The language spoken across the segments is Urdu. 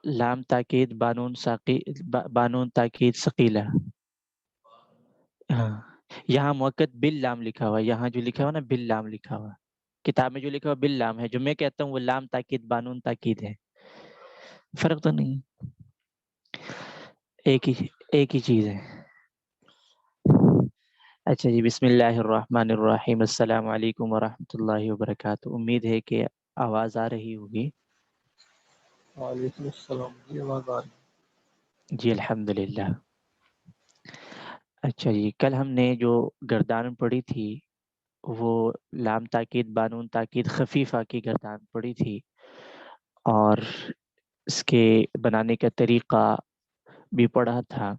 لام تاکید بانون تاکید ثقیلہ. ہاں یہاں مؤکد باللام لکھا ہوا ہے، یہاں جو لکھا ہوا نا باللام لکھا ہوا، کتاب میں جو لکھا ہوا باللام ہے، جو میں کہتا ہوں وہ لام تاکید بانون تاکید ہے. فرق تو نہیں، ایک ہی چیز ہے. اچھا جی، بسم اللہ الرحمن الرحیم. السلام علیکم ورحمۃ اللہ وبرکاتہ. امید ہے کہ آواز آ رہی ہوگی. وعلیکم السلام جی، آواز آ رہی. جی الحمدللہ. اچھا جی، کل ہم نے جو گردان پڑھی تھی وہ لام تاکید بانون تاکید خفیفہ کی گردان پڑھی تھی، اور اس کے بنانے کا طریقہ بھی پڑھا تھا.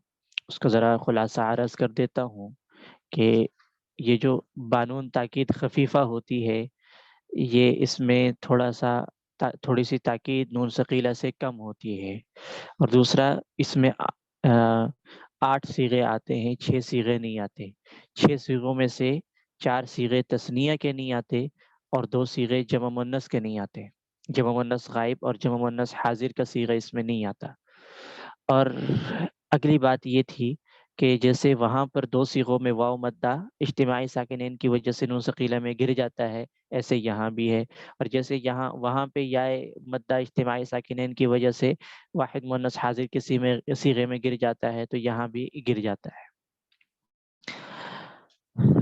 اس کا ذرا خلاصہ عرض کر دیتا ہوں کہ یہ جو بانون تاکید خفیفہ ہوتی ہے، یہ اس میں تھوڑی سی تاکید نون ثقیلہ سے کم ہوتی ہے. اور دوسرا، اس میں 8 صیغے آتے ہیں، 6 صیغے نہیں آتے. 6 صیغوں میں سے 4 صیغے تثنیہ کے نہیں آتے اور 2 صیغے جمع مؤنث کے نہیں آتے. جمع مؤنث غائب اور جمع مؤنث حاضر کا صیغہ اس میں نہیں آتا. اور اگلی بات یہ تھی کہ جیسے وہاں پر 2 صیغوں میں واو مدہ اجتماعی ساکنین کی وجہ سے نون ثقیلہ میں گر جاتا ہے، ایسے یہاں بھی ہے. اور جیسے وہاں پہ یا مدہ اجتماعی ساکنین کی وجہ سے واحد مؤنث حاضر کے صیغے میں گر جاتا ہے، تو یہاں بھی گر جاتا ہے.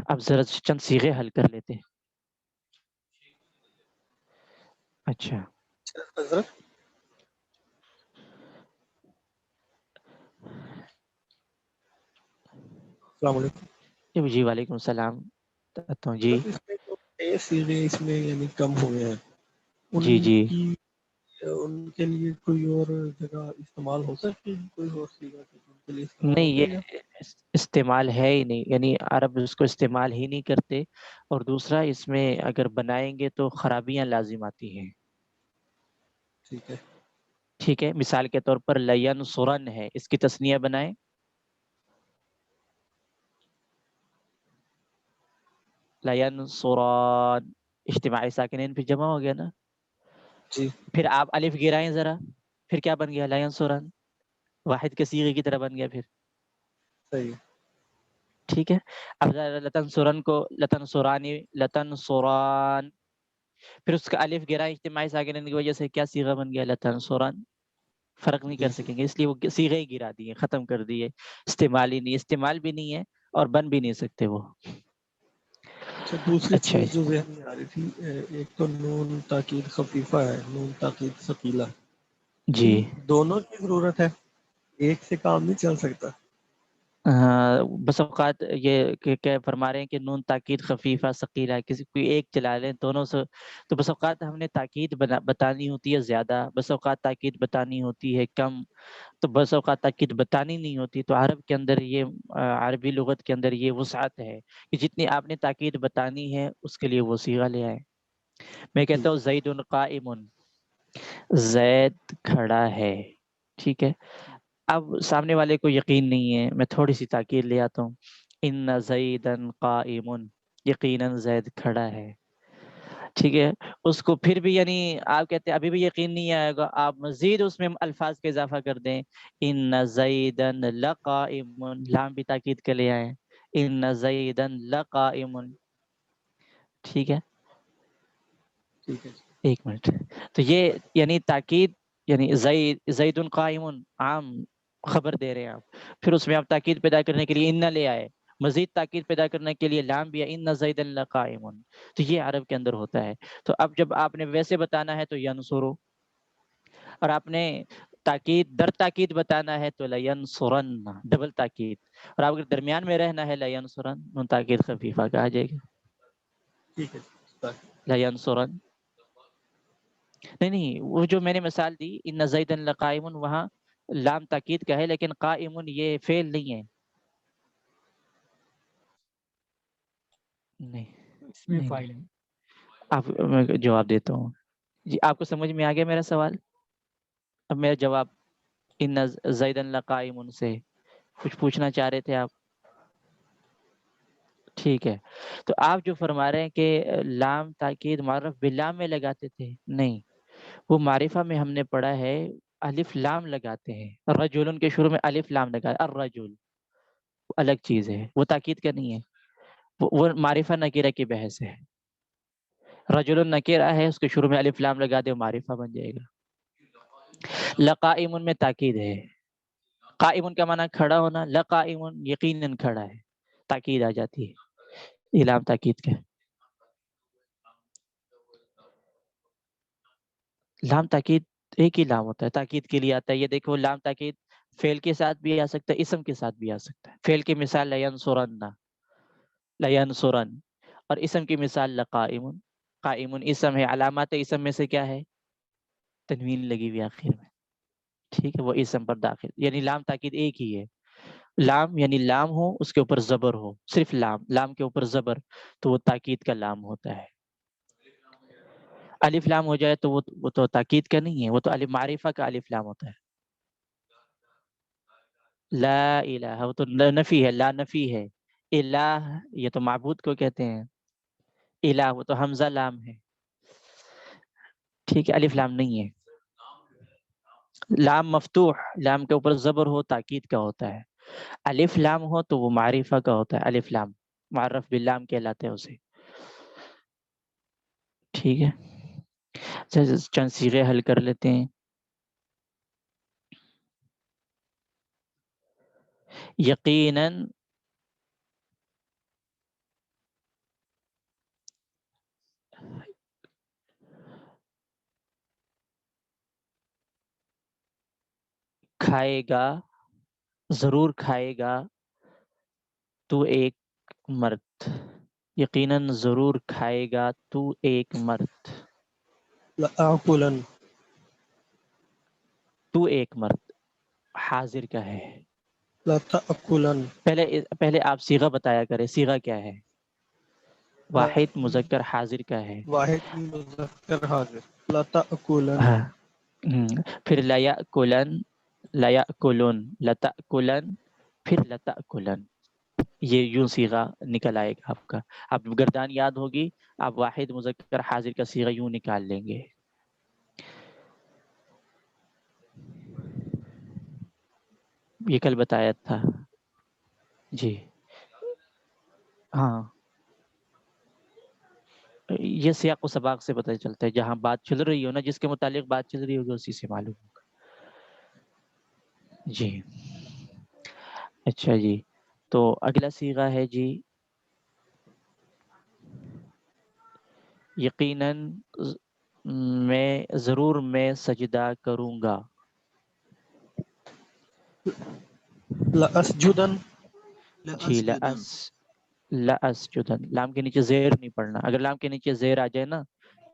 اب ذرا چند صیغے حل کر لیتے. اچھا حضرت السلام علیکم. جی وعلیکم السلام. جی حضرت اس میں جو 6 صیغے اس میں یعنی کم ہوئے ہیں، جی جی ان کے لیے کوئی اور جگہ استعمال ہو سکتی ہے؟ کوئی اور صیغہ ان کے لیے استعمال نہیں، ہوتا ہے یا؟ یہ استعمال ہے ہی نہیں، یعنی عرب اس کو استعمال ہی نہیں کرتے. اور دوسرا، اس میں اگر بنائیں گے تو خرابیاں لازم آتی ہیں. ٹھیک ہے. ٹھیک ہے، مثال کے طور پر لینصرن ہے، اس کی تثنیہ بنائیں. لینصران اجتماعی ساکنین پہ جمع ہو گیا نا. جی پھر آپ الف گرائیں ذرا، پھر کیا بن گیا؟ لینصرن واحد کے صیغے کی طرح بن گیا. پھر صحیح. ٹھیک ہے. اب لتنصرن کو لتنصرانی لتنصران، پھر اس کا الف گرائیں اجتماعی ساکنین کی وجہ سے کیا صیغہ بن گیا؟ لتنصرن. فرق نہیں جی کر سکیں گے، اس لیے وہ صیغے ہی گرا دیے، ختم کر دیے. استعمال ہی نہیں، استعمال بھی نہیں ہے اور بن بھی نہیں سکتے وہ. اچھا، دوسری اچھا چیز جو ذہن میں آ رہی تھی، ایک تو نون تاکید خفیفہ ہے، نون تاکید ثقیلہ. جی. ان دونوں کی ضرورت ہے، ایک سے کام نہیں چل سکتا. بس اوقات یہ کہ فرما رہے ہیں کہ نون تاکید خفیفہ ثقیلہ، کسی کوئی ایک چلا لیں دونوں سے. تو بس اوقات ہم نے تاکید بتانی ہوتی ہے زیادہ، بس اوقات تاکید بتانی ہوتی ہے کم، تو بس اوقات تاکید بتانی نہیں ہوتی. تو عرب کے اندر یہ عربی لغت کے اندر یہ وسعت ہے کہ جتنی آپ نے تاکید بتانی ہے اس کے لیے وہ صیغہ لے آئے. میں کہتا ہوں زید قائم، زید کھڑا ہے. ٹھیک ہے. اب سامنے والے کو یقین نہیں ہے، میں تھوڑی سی تاکید لے آتا ہوں. ان زیدا قائم، یقیناً زید کھڑا ہے. ٹھیک ہے. اس کو پھر بھی یعنی آپ کہتے ہیں ابھی بھی یقین نہیں آئے گا، آپ مزید اس میں الفاظ کا اضافہ کر دیں. ان زیدا لقائم، لام بھی تاکید کے لے آئے. ان زیدا لقائم. ٹھیک ہے. ٹھیک ہے. ایک منٹ. تو یہ یعنی تاکید، یعنی زید قائم عام خبر دے رہے ہیں آپ، پھر اس میں آپ تاکید پیدا کرنے کے لیے ان لے آئے، مزید تاکید پیدا کرنے کے لیے لام بھی، ان زیدا لقائم. تو یہ عرب کے اندر ہوتا ہے. تو اب جب آپ نے ویسے بتانا ہے تو ینصرو، اور آپ نے تاکید در تاکید بتانا ہے تو لینصرن ڈبل تاکید. اور آپ کے درمیان میں رہنا ہے لینصرن تاکید خفیفہ کہا جائے گا. ٹھیک ہے. لینصرن نہیں، وہ جو میں نے مثال دی ان زیدا لقائم، وہاں لام تاکید کا ہے، لیکن قائم یہ فعل نہیں ہے. نہیں اس میں نہیں فائل نہیں، ہے. آپ میں جواب دیتا ہوں. جی آپ کو سمجھ میں آ گیا میرا سوال؟ اب میرا جواب ان زیدا لقائم سے کچھ پوچھنا چاہ رہے تھے آپ؟ ٹھیک ہے. تو آپ جو فرما رہے ہیں کہ لام تاکید معرف باللام میں لگاتے تھے، نہیں، وہ معرفہ میں ہم نے پڑھا ہے الف لام لگاتے ہیں، رجلن کے شروع میں الف لام لگا، الرجل الگ چیز ہے، وہ تاکید کا نہیں ہے، وہ معرفہ نکرہ کی بحث ہے. رجل نکرہ ہے، اس کے شروع میں الف لام لگا دے، معرفہ بن جائے گا. لقائم میں تاکید ہے، قائم کا معنی کھڑا ہونا، لقائم یقیناً کھڑا ہے، تاکید آ جاتی ہے، یہ لام تاکید کا. لام تاکید ایک ہی لام ہوتا ہے، تاکید کے لیے آتا ہے. یہ دیکھو لام تاکید فعل کے ساتھ بھی آ سکتا ہے، اسم کے ساتھ بھی آ سکتا ہے. فعل کی مثال لینصرن، لینصرن، اور اسم کی مثال لقائم. قائم اسم ہے، علامات اسم میں سے کیا ہے؟ تنوین لگی ہوئی آخر میں، ٹھیک ہے، وہ اسم پر داخل، یعنی لام تاکید ایک ہی ہے. لام یعنی لام ہو، اس کے اوپر زبر ہو، صرف لام، لام کے اوپر زبر، تو وہ تاکید کا لام ہوتا ہے. الف لام ہو جائے تو وہ تو تاکید کا نہیں ہے، وہ تو الف معرفہ کا الف لام ہوتا ہے. لا الہ وہ تو نفی ہے، لا نفی ہے. الہ یہ تو معبود کو کہتے ہیں، الہ وہ تو حمزہ لام ہے، ٹھیک ہے، الف لام نہیں ہے. لام مفتوح، لام کے اوپر زبر ہو، تاکید کا ہوتا ہے. الف لام ہو تو وہ معرفہ کا ہوتا ہے، الف لام معرف باللام کہلاتے ہیں اسے، ٹھیک ہے. چند صیغے حل کر لیتے ہیں. یقیناً کھائے گا، ضرور کھائے گا تو ایک مرد، یقیناً ضرور کھائے گا تو ایک مرد. لآکلن، تو ایک مرد حاضر کا ہے. لتأکلن، پہلے آپ صیغہ بتایا کرے، صیغہ کیا ہے؟ واحد مذکر حاضر کا ہے. واحد مذکر حاضر. لتأکلن، ہاں. پھر لیأکلن، لیأکلن، لتأکلن، پھر لتأکلن، یہ یوں صیغہ نکل آئے گا آپ کا. آپ گردان یاد ہوگی، آپ واحد مذکر حاضر کا صیغہ یوں نکال لیں گے. یہ کل بتایا تھا جی. ہاں یہ سیاق و سباق سے پتہ چلتا ہے، جہاں بات چل رہی ہو نا، جس کے متعلق بات چل رہی ہوگی اسی سے معلوم ہوگا. جی اچھا جی، تو اگلا صیغہ ہے جی یقیناً میں سجدہ کروں گا. لأسجدن، جی لأسجدن، لأسجدن، لام کے نیچے زیر نہیں پڑنا. اگر لام کے نیچے زیر آ جائے نا،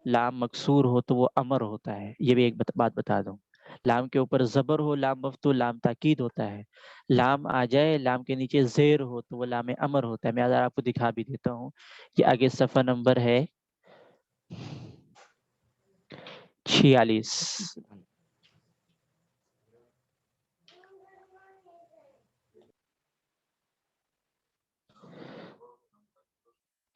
لام مکسور ہو تو وہ امر ہوتا ہے. یہ بھی ایک بات بتا دوں، لام کے اوپر زبر ہو، لام مفتوح، لام تاکید ہوتا ہے. لام آ جائے، لام کے نیچے زیر ہو تو وہ لام امر ہوتا ہے. میں آپ کو دکھا بھی دیتا ہوں، یہ آگے صفحہ نمبر ہے 46.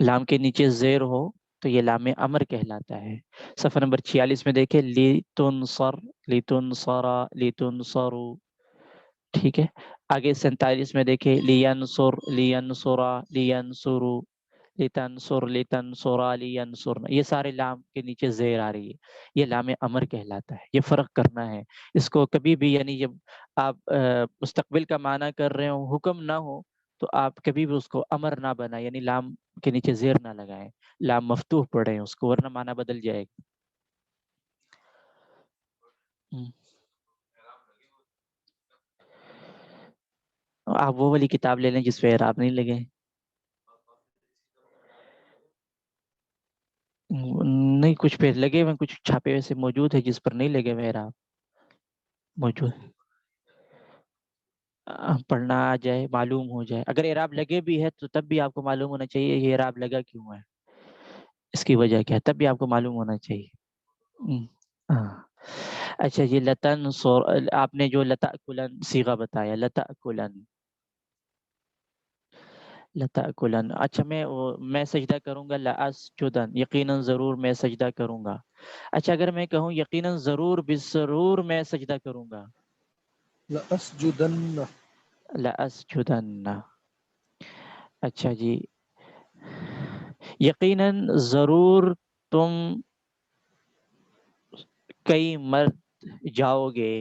لام کے نیچے زیر ہو تو یہ لام امر کہلاتا ہے. صفحہ نمبر 46 میں دیکھیں، لِتُنصَرَ، لِتُنصَرَ، لِتُنصَرُ، ٹھیک ہے. آگے 47 میں دیکھیں، لِيَنصُرْ، لِيَنصُرَ، لِيَنصُرُ، لِتَنصُرْ، لِتَنصُرَ، لِيَنصُرْ، یہ سارے لام کے نیچے زیر آ رہی ہے، یہ لام امر کہلاتا ہے. یہ فرق کرنا ہے اس کو کبھی بھی، یعنی جب آپ مستقبل کا معنی کر رہے ہو، حکم نہ ہو، تو آپ کبھی بھی اس کو امر نہ بنائیں، یعنی لام کے نیچے زیر نہ لگائیں، لام مفتوح پڑھیں اس کو، ورنہ معنی بدل جائے گا. آپ وہ والی کتاب لے لیں جس پہ اعراب نہیں لگے. نہیں، کچھ پہ لگے ہوئے، کچھ چھاپے ویسے موجود ہے جس پر نہیں لگے ہوئے اعراب موجود. پڑھنا آ جائے، معلوم ہو جائے. اگر اعراب لگے بھی ہے تو تب بھی آپ کو معلوم ہونا چاہیے یہ اعراب لگا کیوں ہے، اس کی وجہ کیا ہے، تب بھی آپ کو معلوم ہونا چاہیے. اچھا جی، لتنصر، آپ نے جو لتأکلن صیغہ بتایا، لتأکلن، لتأکلن. اچھا میں سجدہ کروں گا، لأسجدن، یقیناً ضرور میں سجدہ کروں گا. اچھا اگر میں کہوں یقیناً ضرور بالضرور میں سجدہ کروں گا، لأسجدن. لأسجدن. اچھا جی، یقیناً ضرور تم کئی مرد جاؤ گے،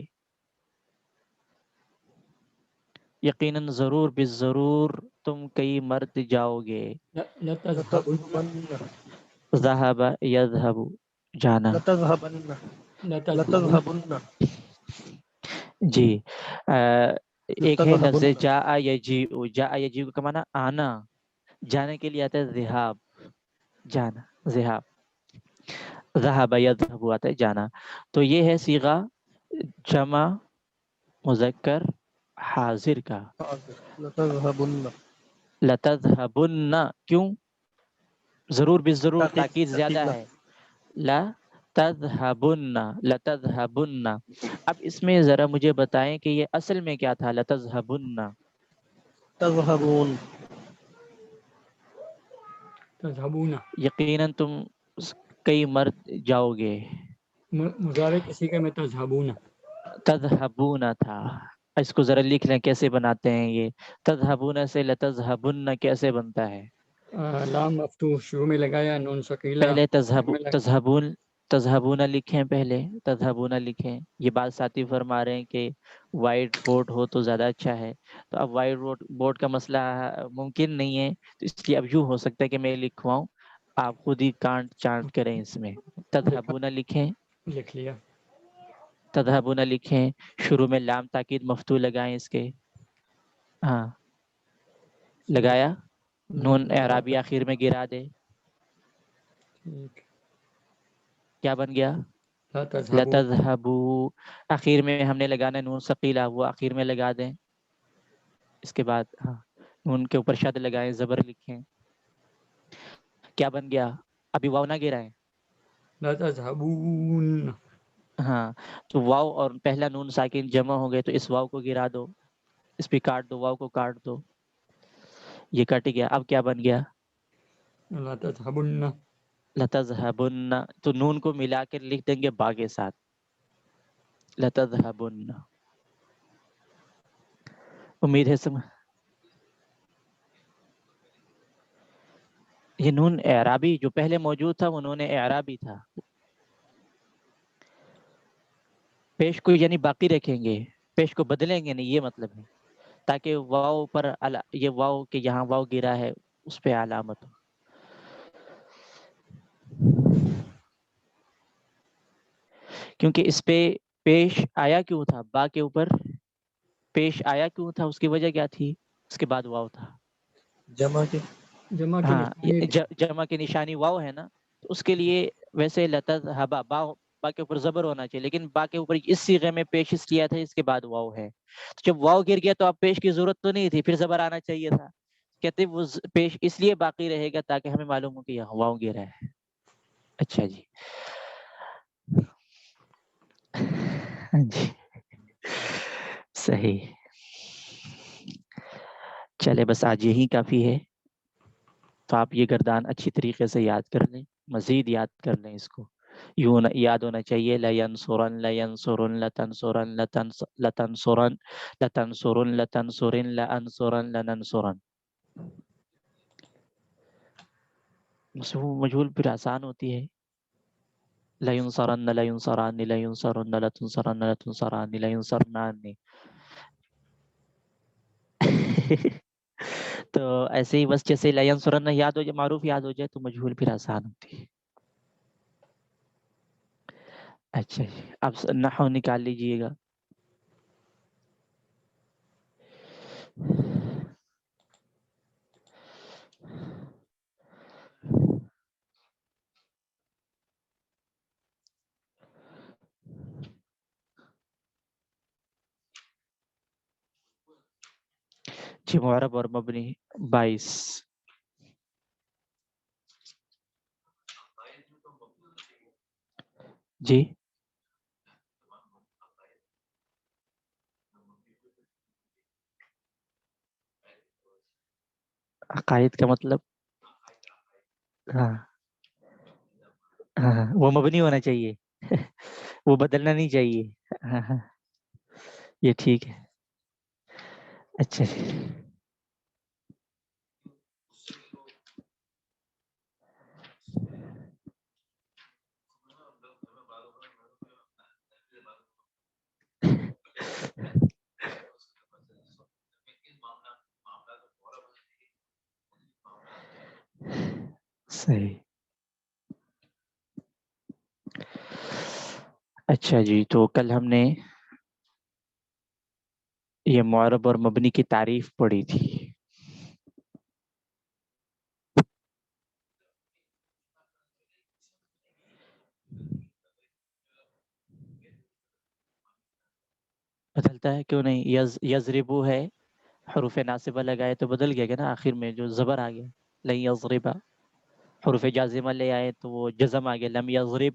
یقیناً ضرور بالضرور تم کئی مرد جاؤ گے. لتذهبن ذهب یذهب، جانا. لتذهبن. لتذهبن لتذهبن. جی ایک ہے لفظ لتذهبن. جاء یجیء. جاء یجیء کا معنی آنا، جانے کے لیے آتا ہے ذہاب، جانا، ذہاب. ذهب یذهب آتا ہے جانا. تو یہ ہے صیغہ جمع مذکر حاضر کا. لتذهبن. لتذهبن کیوں؟ ضرور بالضرور تاکید زیادہ ثقيلة. ہے. لا تذهبن، لتذهبن. اب اس میں ذرا مجھے بتائیں کہ یہ اصل میں کیا تھا لتذهبن؟ تذهبون. تذهبون یقیناً تم کئی مرد جاؤ گے. مضارع کسی کا میں تذهبون. تذهبون تھا. اس کو ذرا لکھ لیں کیسے بناتے ہیں یہ تذهبون سے لتذهبن کیسے بنتا ہے؟ لام مفتوح شروع میں لگایا، نون ثقیلہ پہلے آخر میں تذهبون، تذهبون لکھیں، پہلے تذهبون لکھیں. یہ بات ساتھی فرما رہے ہیں کہ وائٹ بورڈ ہو تو زیادہ اچھا ہے. تو اب وائٹ بورڈ کا مسئلہ ممکن نہیں ہے، تو اس لیے اب یوں ہو سکتا ہے کہ میں لکھواؤں، آپ خود ہی کانٹ چانٹ کریں. اس میں تذهبون لکھیں، لکھ لیا. تذهبون لکھیں، شروع میں لام تاکید مفتوح لگائیں اس کے. ہاں لگایا، نون اعرابی آخر میں گرا دے. ٹھیک. کیا بن گیا؟ لا تذهبوا. لتذهبو. آخر میں ہم نے لگانا نون ثقیلہ، وہ آخر میں لگا دیں. اس کے بعد ہاں نون کے اوپر شد لگائیں، زبر لکھیں. کیا بن گیا؟ ابھی واو نہ گرائیں. لا تذهبون. ہاں تو واو اور پہلا نون ساکن جمع ہو گئے، تو اس واو کو گرا دو، اس پہ کاٹ دو، واو کو کاٹ دو. یہ کٹ گیا. اب کیا بن گیا؟ لا تذهبن. لتذهبن. تو نون کو ملا کر لکھ دیں گے با کے ساتھ، لتذهبن. امید ہے یہ نون اعرابی جو پہلے موجود تھا وہ نون اعرابی تھا. پیش کو یعنی باقی رکھیں گے، پیش کو بدلیں گے نہیں، یہ مطلب ہے، تاکہ واو پر یہ واو کہ یہاں واو گرا ہے اس پہ علامت ہو. کیونکہ اس پہ پیش آیا کیوں تھا؟ با کے اوپر پیش آیا کیوں تھا؟ اس کی وجہ کیا تھی؟ اس کے بعد واو تھا. جمع کے. جمع کی ہاں نشانی. جمع کی نشانی واو ہے نا، تو اس کے لیے ویسے لتذهبا با کے اوپر زبر ہونا چاہیے، لیکن با کے اوپر اس صیغے میں پیش اس کیا تھا، اس کے بعد واو ہے. تو جب واو گر گیا تو اب پیش کی ضرورت تو نہیں تھی، پھر زبر آنا چاہیے تھا. کہتے وہ پیش اس لیے باقی رہے گا تاکہ ہمیں معلوم ہو کہ یہاں واو گرا ہے. اچھا جی ہاں جی صحیح. چلے بس آج یہی کافی ہے. تو آپ یہ گردان اچھی طریقے سے یاد کر لیں، مزید یاد کر لیں اس کو. یوں یاد ہونا چاہیے لَيَنْصُرَنَّ لَيَنْصُرُنَّ لَتَنْصُرَنَّ لَتَنْصُرَنَّ لَتَنْصُرُنَّ لَتَنْصُرِنَّ لَأَنْصُرَنَّ لَنَنْصُرَنَّ. مجہول پھر آسان ہوتی ہے. لَيُنْصَرَنَّ لَيُنْصَرَانِ لَيُنْصَرُنَّ لَتُنْصَرَنَّ لَتُنْصَرَانِ لَيُنْصَرْنَانِ. تو ایسے ہی بس جیسے لَيَنْصُرَنَّ یاد ہو جائے، معروف یاد ہو جائے، تو مجہول پھر آسان ہوتی ہے. اچھا جی اب نحو نکال لیجئے گا. جی معرب اور مبنی 22. جی عقائد کا مطلب ہاں ہاں وہ مبنی ہونا چاہیے وہ بدلنا نہیں چاہیے. ہاں ہاں یہ ٹھیک ہے. اچھا جی. صحیح. اچھا جی، تو کل ہم نے یہ معرب اور مبنی کی تعریف پڑھی تھی. بدلتا ہے کیوں نہیں؟ یضربو ہے، حروف ناصبہ لگائے تو بدل گیا نا، آخر میں جو زبر آ گیا لن یضربا. حروف جازمہ لے آئے تو وہ جزم آ گیا لم یضرب.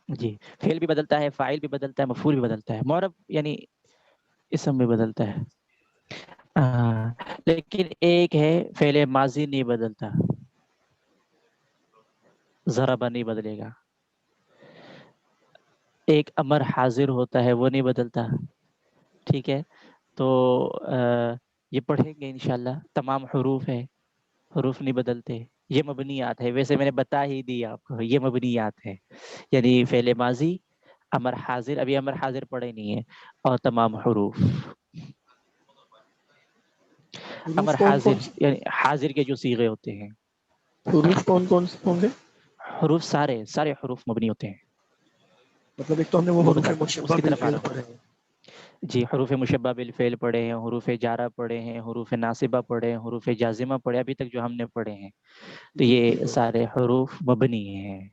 جی فعل بھی بدلتا ہے، فاعل بھی بدلتا ہے، مفعول بھی بدلتا ہے. معرب یعنی اسم بھی بدلتا ہے. لیکن ایک ہے فعل ماضی نہیں بدلتا، ضربہ نہیں بدلے گا. ایک امر حاضر ہوتا ہے وہ نہیں بدلتا. ٹھیک ہے، تو یہ پڑھیں گے انشاءاللہ. تمام حروف ہے، حروف نہیں بدلتے. یہ مبنیات ہے، ویسے میں نے بتا ہی دی آپ کو، یہ مبنیات ہے. یعنی فعل ماضی، امر حاضر، ابھی امر حاضر پڑھے نہیں ہے، اور تمام حروف. امر حروف کون حاضر کون سے یعنی حاضر کے جو صیغے ہوتے ہیں. حروف کون کون سے ہوں گے؟ حروف سارے حروف مبنی ہوتے ہیں. مطلب ایک تو ہم نے وہ وہ حروف بتاتا ہوں، اس مشبہ کی طرف آ بالفعل رہا ہوں. پڑھے ہیں. جی حروف مشبہ بالفعل پڑھے ہیں، حروف جارہ پڑھے ہیں، حروف ناصبہ پڑھے ہیں، حروف جازمہ پڑھے، ابھی تک جو ہم نے پڑھے ہیں. تو جی یہ ٹھیک ہے. سارے حروف مبنی ہیں.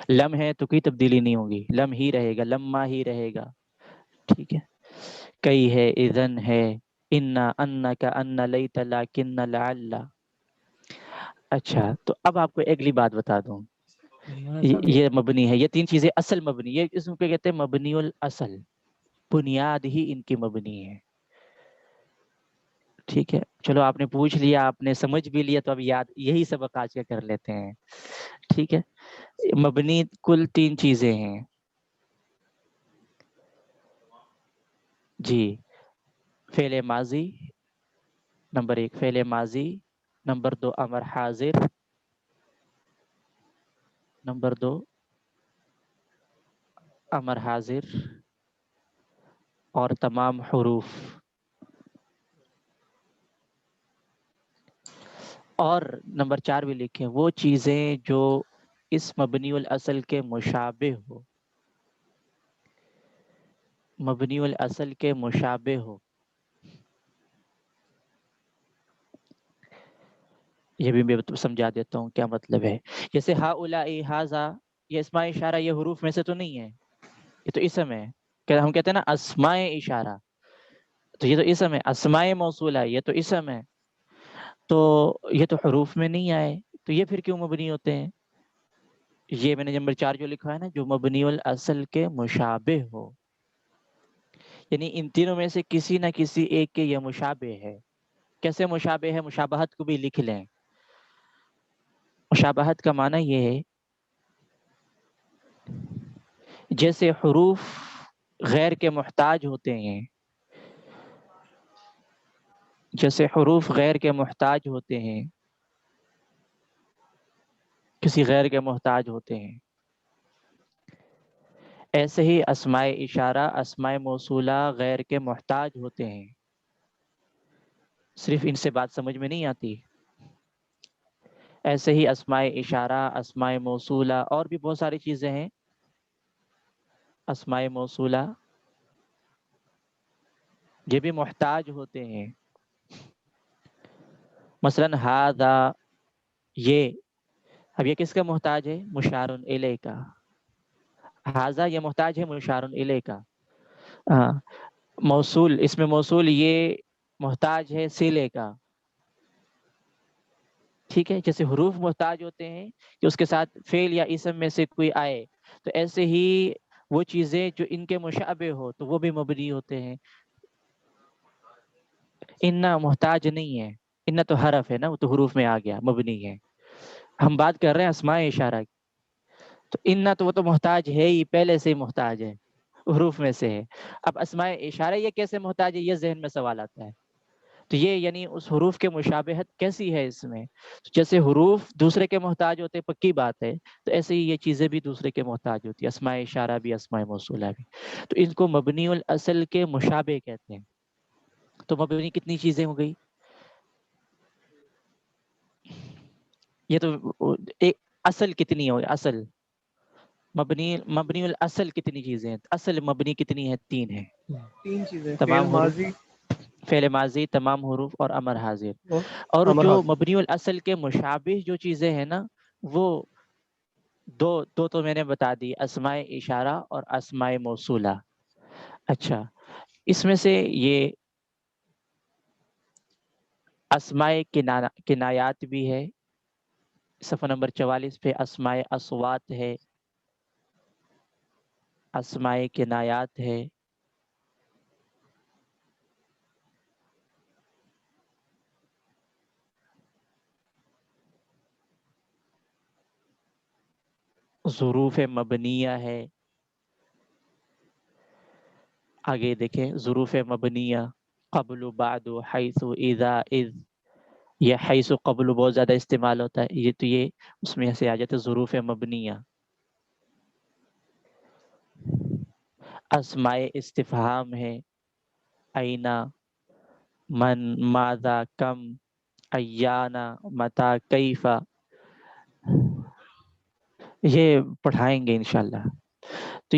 لم ہے تو کوئی تبدیلی نہیں ہوگی، لم ہی رہے گا، لما ہی رہے گا. ٹھیک ہے. کئی ہے، اذن ہے، انا، انک، ان، لیت، لیکن، لعل. اچھا تو اب آپ کو اگلی بات بتا دوں. یہ مبنی ہے، یہ تین چیزیں اصل مبنی، یہ اس کو کہتے ہیں مبنی الاصل، بنیاد ہی ان کی مبنی ہے. ٹھیک ہے، چلو آپ نے پوچھ لیا، آپ نے سمجھ بھی لیا، تو اب یاد یہی سبق آج کا کر لیتے ہیں. ٹھیک ہے. مبنی کل تین چیزیں ہیں. جی فعل ماضی نمبر 1، فعل ماضی نمبر 2، امر حاضر نمبر 2، امر حاضر اور تمام حروف. اور نمبر 4 بھی لکھیں، وہ چیزیں جو اس مبنی الاصل کے مشابہ ہو، مبنی الاصل کے مشابہ ہو. یہ بھی میں سمجھا دیتا ہوں کیا مطلب ہے. جیسے ہؤلاء، ھذا، یہ اسماء اشارہ یہ حروف میں سے تو نہیں ہے، یہ تو اسم ہے. کہ ہم کہتے ہیں نا اسماء اشارہ، تو یہ تو اسم ہے. اسماء موصولہ یہ تو اسم ہے، تو یہ تو حروف میں نہیں آئے، تو یہ پھر کیوں مبنی ہوتے ہیں؟ یہ میں نے نمبر 4 جو لکھا ہے نا، جو مبنی الاصل کے مشابہ ہو، یعنی ان تینوں میں سے کسی نہ کسی ایک کے یہ مشابہ ہے. کیسے مشابہ ہے؟ مشابہت کو بھی لکھ لیں. مشابہت کا معنی یہ ہے جیسے حروف غیر کے محتاج ہوتے ہیں، جیسے حروف غیر کے محتاج ہوتے ہیں، کسی غیر کے محتاج ہوتے ہیں، ایسے ہی اسماء اشارہ، اسماء موصولہ غیر کے محتاج ہوتے ہیں. صرف ان سے بات سمجھ میں نہیں آتی. ایسے ہی اسماء اشارہ، اسماء موصولہ اور بھی بہت ساری چیزیں ہیں، اسماء موصولہ یہ بھی محتاج ہوتے ہیں. مثلا ھذا، یہ، اب یہ کس کا محتاج ہے؟ مشار الیہ کا. ھذا یہ محتاج ہے مشار الیہ کا. موصول، اس میں موصول یہ محتاج ہے صلے کا. ٹھیک ہے. جیسے حروف محتاج ہوتے ہیں کہ اس کے ساتھ فعل یا اسم میں سے کوئی آئے، تو ایسے ہی وہ چیزیں جو ان کے مشابہ ہو تو وہ بھی مبنی ہوتے ہیں. انا محتاج نہیں ہے، انا تو حرف ہے نا، وہ تو حروف میں آ گیا، مبنی ہے. ہم بات کر رہے ہیں اسماء اشارہ کی، تو انا تو وہ تو محتاج ہے ہی، پہلے سے ہی محتاج ہے، حروف میں سے ہے. اب اسماء اشارہ یہ کیسے محتاج ہے، یہ ذہن میں سوال آتا ہے. تو یہ یعنی اس حروف کے مشابہت کیسی ہے اس میں. جیسے حروف دوسرے کے محتاج ہوتے پکی بات ہے، تو ایسے ہی یہ چیزیں بھی دوسرے کے محتاج ہوتی ہیں، اسماء اشارہ بھی اسماء موصولہ بھی. تو ان کو مبنی الاصل کے مشابہ کہتے ہیں. تو مبنی کتنی چیزیں ہو گئی، یہ تو ایک اصل کتنی ہو، اصل مبنی الاصل کتنی چیزیں ہیں، اصل مبنی کتنی ہے، 3 ہیں. 3 چیزیں، فعل تمام حروف، ماضی، فعل ماضی، تمام حروف اور امر حاضر. اور اور امر جو حاضر. مبنی الاصل کے مشابہ جو چیزیں ہیں نا، وہ دو تو میں نے بتا دی، اسماء اشارہ اور اسماء موصولہ. اچھا، اس میں سے یہ اسماء کنایات بھی ہے، صفحہ نمبر 44 پہ اسماء اصوات ہے، اسماء کنایات ہے. ظروف مبنیہ ہے. آگے دیکھیں، ظروف مبنیہ، قبل، بعد، حیث، اذا، اذ. یہ حیث و قبل بہت زیادہ استعمال ہوتا ہے، یہ اس میں سے آ جاتے ہیں ظروف مبنیہ. اسماء استفہام ہے، اینا، من، ماذا، کم، ایانا، متا، کیفا. یہ پڑھائیں گے انشاءاللہ. تو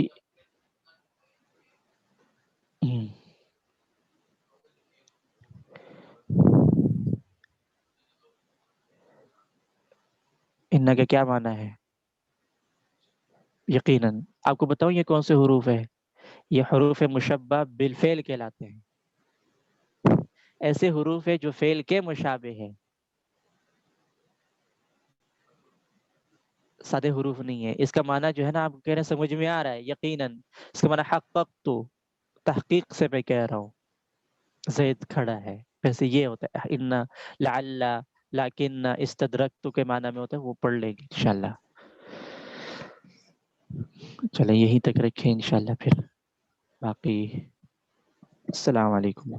ان کا کیا معنی ہے؟ یقیناً آپ کو بتاؤں یہ کون سے حروف ہے، یہ حروف مشبہ بالفعل کہلاتے ہیں. ایسے حروف ہے جو فعل کے مشابہ ہے، سادے حروف نہیں ہے. اس کا معنی جو ہے نا، آپ کہہ رہے ہیں سمجھ میں آ رہا ہے، یقیناً اس کا معنی حققت، تحقیق سے میں کہہ رہا ہوں، زید کھڑا ہے. ویسے یہ ہوتا ہے ان، لعل، لیکن، استدرکت کے معنی میں ہوتا ہے، وہ پڑھ لیں گے انشاءاللہ. چلیں یہیں تک رکھیں انشاءاللہ، پھر باقی السلام علیکم.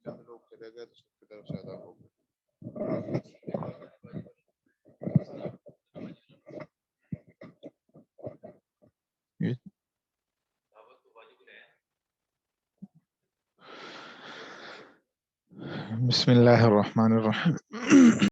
چند لوگ چلے گئے تو سب کی طرف سے ادا ہو گئے. بسم اللہ الرحمن الرحیم.